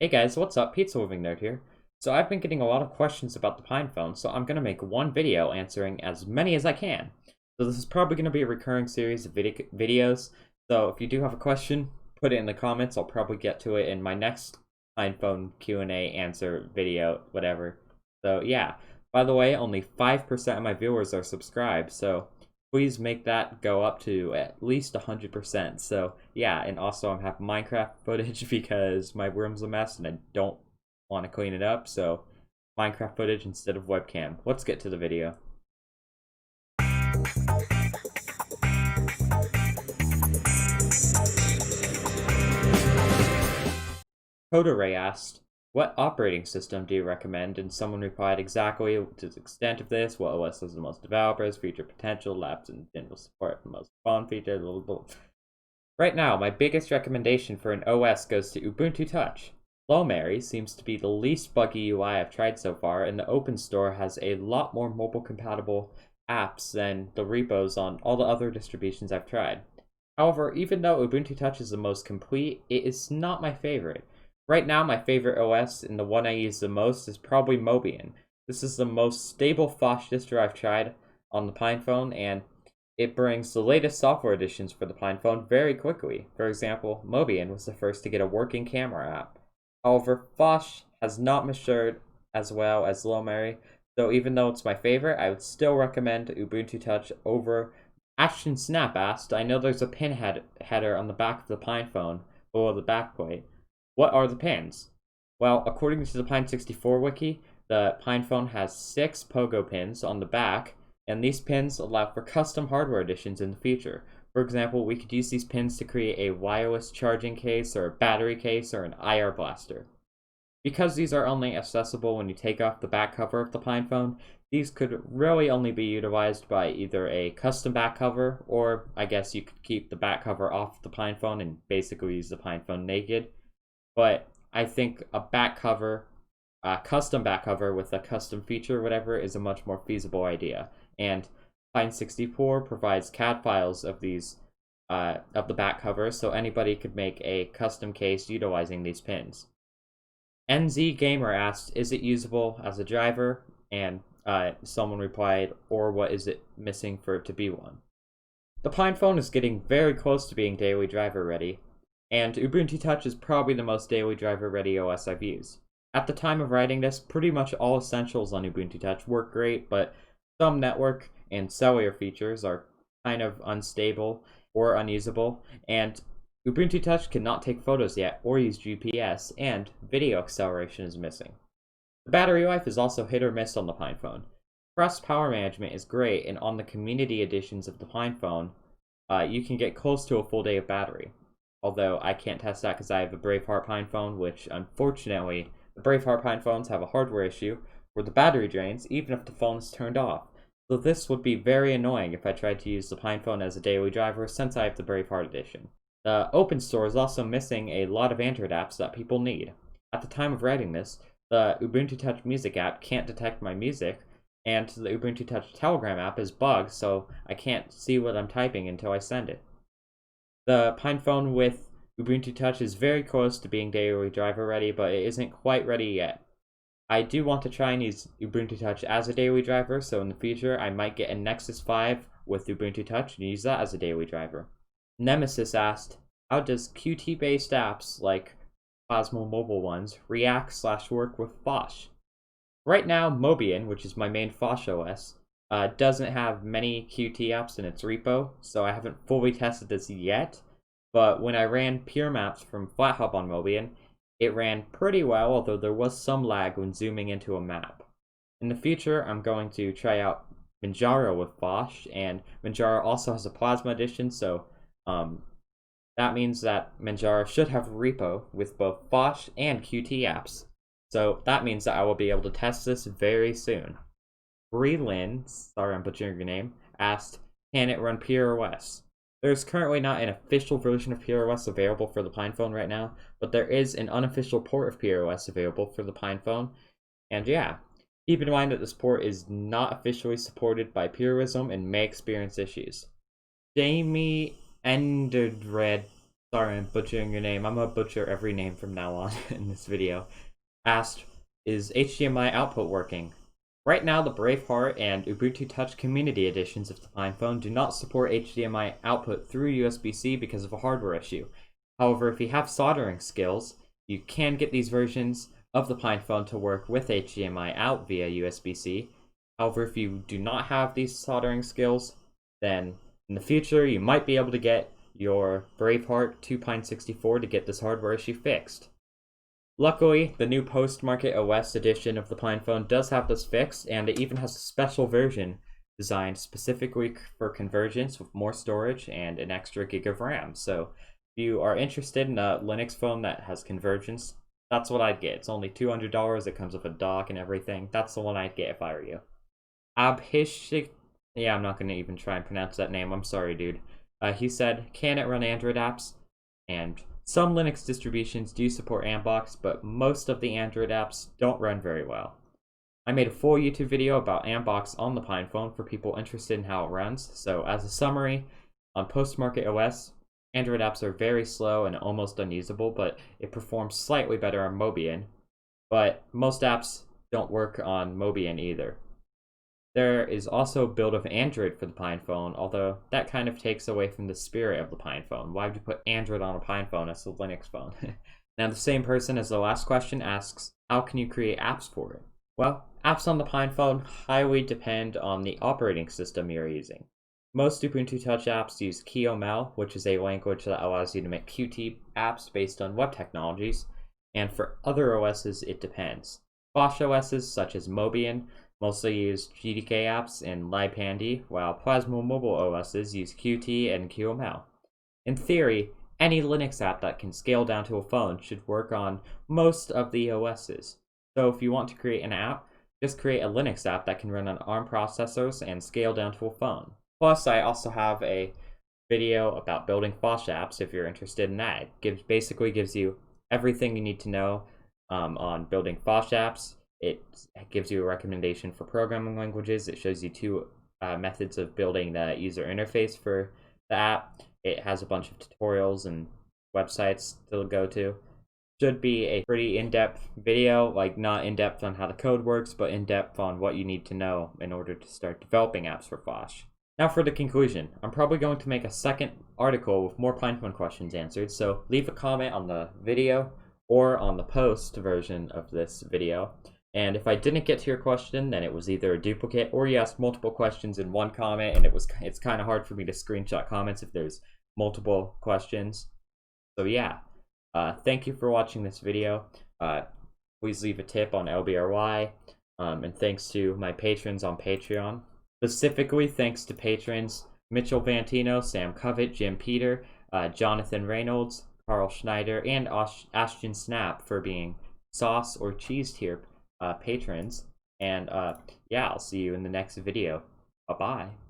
Hey guys, what's up? PizzaLovingNerd here. So I've been getting a lot of questions about the PinePhone, so I'm going to make one video answering as many as I can. So this is probably going to be a recurring series of videos, so if you do have a question, put it in the comments. I'll probably get to it in my next PinePhone Q&A answer video, whatever. So yeah, by the way, only 5% of my viewers are subscribed, so please make that go up to at least 100%. So yeah, and also I have Minecraft footage because my room's a mess and I don't want to clean it up. So Minecraft footage instead of webcam. Let's get to the video. Coderay asked, "What operating system do you recommend?" And someone replied, "Exactly to the extent of this, what OS has the most developers, feature potential, labs, and general support for the most phone features, blah, blah, blah." Right now, my biggest recommendation for an OS goes to Ubuntu Touch. LBRY seems to be the least buggy UI I've tried so far, and the Open Store has a lot more mobile-compatible apps than the repos on all the other distributions I've tried. However, even though Ubuntu Touch is the most complete, it is not my favorite. Right now, my favorite OS and the one I use the most is probably Mobian. This is the most stable Phosh distro I've tried on the PinePhone, and it brings the latest software additions for the PinePhone very quickly. For example, Mobian was the first to get a working camera app. However, Phosh has not matured as well as LBRY, so even though it's my favorite, I would still recommend Ubuntu Touch over. Action Snap asked, "I know there's a pinhead header on the back of the PinePhone below the backplate. What are the pins?" Well, according to the Pine64 wiki, the PinePhone has 6 pogo pins on the back, and these pins allow for custom hardware additions in the future. For example, we could use these pins to create a wireless charging case or a battery case or an IR blaster. Because these are only accessible when you take off the back cover of the PinePhone, these could really only be utilized by either a custom back cover, or I guess you could keep the back cover off the PinePhone and basically use the PinePhone naked. But I think a back cover, a custom back cover with a custom feature or whatever, is a much more feasible idea. And Pine64 provides CAD files of these of the back cover, so anybody could make a custom case utilizing these pins. NZ Gamer asked, "Is it usable as a driver?" And someone replied, "Or what is it missing for it to be one?" The PinePhone is getting very close to being daily driver ready, and Ubuntu Touch is probably the most daily driver ready OS I've used. At the time of writing this, pretty much all essentials on Ubuntu Touch work great, but some network and cellular features are kind of unstable or unusable, and Ubuntu Touch cannot take photos yet or use GPS, and video acceleration is missing. The battery life is also hit or miss on the PinePhone. Press power management is great, and on the community editions of the PinePhone, you can get close to a full day of battery. Although I can't test that because I have a Braveheart PinePhone, which unfortunately, the Braveheart PinePhones have a hardware issue where the battery drains even if the phone is turned off. So this would be very annoying if I tried to use the PinePhone as a daily driver since I have the Braveheart edition. The Open Store is also missing a lot of Android apps that people need. At the time of writing this, the Ubuntu Touch Music app can't detect my music, and the Ubuntu Touch Telegram app is bugged, so I can't see what I'm typing until I send it. The PinePhone with Ubuntu Touch is very close to being daily driver ready, but it isn't quite ready yet. I do want to try and use Ubuntu Touch as a daily driver, so in the future I might get a Nexus 5 with Ubuntu Touch and use that as a daily driver. Nemesis asked, "How does Qt-based apps, like Plasma mobile ones, react/work with Phosh?" Right now, Mobian, which is my main Phosh OS, doesn't have many Qt apps in its repo, so I haven't fully tested this yet, but when I ran pure maps from FlatHub on Mobian, it ran pretty well, although there was some lag when zooming into a map. In the future, I'm going to try out Manjaro with Phosh, and Manjaro also has a Plasma edition, so that means that Manjaro should have a repo with both Phosh and Qt apps. So that means that I will be able to test this very soon. Breelin, sorry I'm butchering your name, asked, "Can it run PureOS?" There's currently not an official version of PureOS available for the PinePhone right now, but there is an unofficial port of PureOS available for the PinePhone. And yeah, keep in mind that this port is not officially supported by Purism and may experience issues. Jamie Enderdred, sorry I'm butchering your name. I'm gonna butcher every name from now on in this video. Asked, is HDMI output working? Right now, the Braveheart and Ubuntu Touch Community editions of the PinePhone do not support HDMI output through USB-C because of a hardware issue. However, if you have soldering skills, you can get these versions of the PinePhone to work with HDMI out via USB-C. However, if you do not have these soldering skills, then in the future you might be able to get your Braveheart 2Pine64 to get this hardware issue fixed. Luckily, the new post-market OS edition of the PinePhone does have this fixed, and it even has a special version designed specifically for convergence with more storage and an extra gig of RAM. So if you are interested in a Linux phone that has convergence, that's what I'd get. It's only $200, it comes with a dock and everything. That's the one I'd get if I were you. Abhishek, yeah, I'm not going to even try and pronounce that name, I'm sorry, dude. He said, can it run Android apps? And some Linux distributions do support Ambox, but most of the Android apps don't run very well. I made a full YouTube video about Ambox on the PinePhone for people interested in how it runs, so as a summary, on post-market OS, Android apps are very slow and almost unusable, but it performs slightly better on Mobian, but most apps don't work on Mobian either. There is also a build of Android for the PinePhone, although that kind of takes away from the spirit of the PinePhone. Why would you put Android on a PinePhone as a Linux phone? Now, the same person as the last question asks, how can you create apps for it? Well, apps on the PinePhone highly depend on the operating system you're using. Most Ubuntu Touch apps use QML, which is a language that allows you to make Qt apps based on web technologies, and for other OSs, it depends. Bosch OSs, such as Mobian, mostly use GDK apps and LibPandy, while Plasma Mobile OSs use Qt and QML. In theory, any Linux app that can scale down to a phone should work on most of the OSs. So if you want to create an app, just create a Linux app that can run on ARM processors and scale down to a phone. Plus, I also have a video about building Bosch apps if you're interested in that. It basically gives you everything you need to know on building Bosch apps. It gives you a recommendation for programming languages. It shows you two methods of building the user interface for the app. It has a bunch of tutorials and websites to go to. Should be a pretty in-depth video, like not in-depth on how the code works, but in-depth on what you need to know in order to start developing apps for Bosch. Now for the conclusion. I'm probably going to make a second article with more PinePhone questions answered, so leave a comment on the video or on the post version of this video. And if I didn't get to your question, then it was either a duplicate or you asked multiple questions in one comment, and it's kind of hard for me to screenshot comments if there's multiple questions. So yeah, thank you for watching this video. Please leave a tip on LBRY, and thanks to my patrons on Patreon. Specifically, thanks to patrons Mitchell Vantino, Sam Covett, Jim Peter, Jonathan Reynolds, Carl Schneider, and Ashton Snap for being sauce or cheese tier patrons. And yeah, I'll see you in the next video. Bye-bye.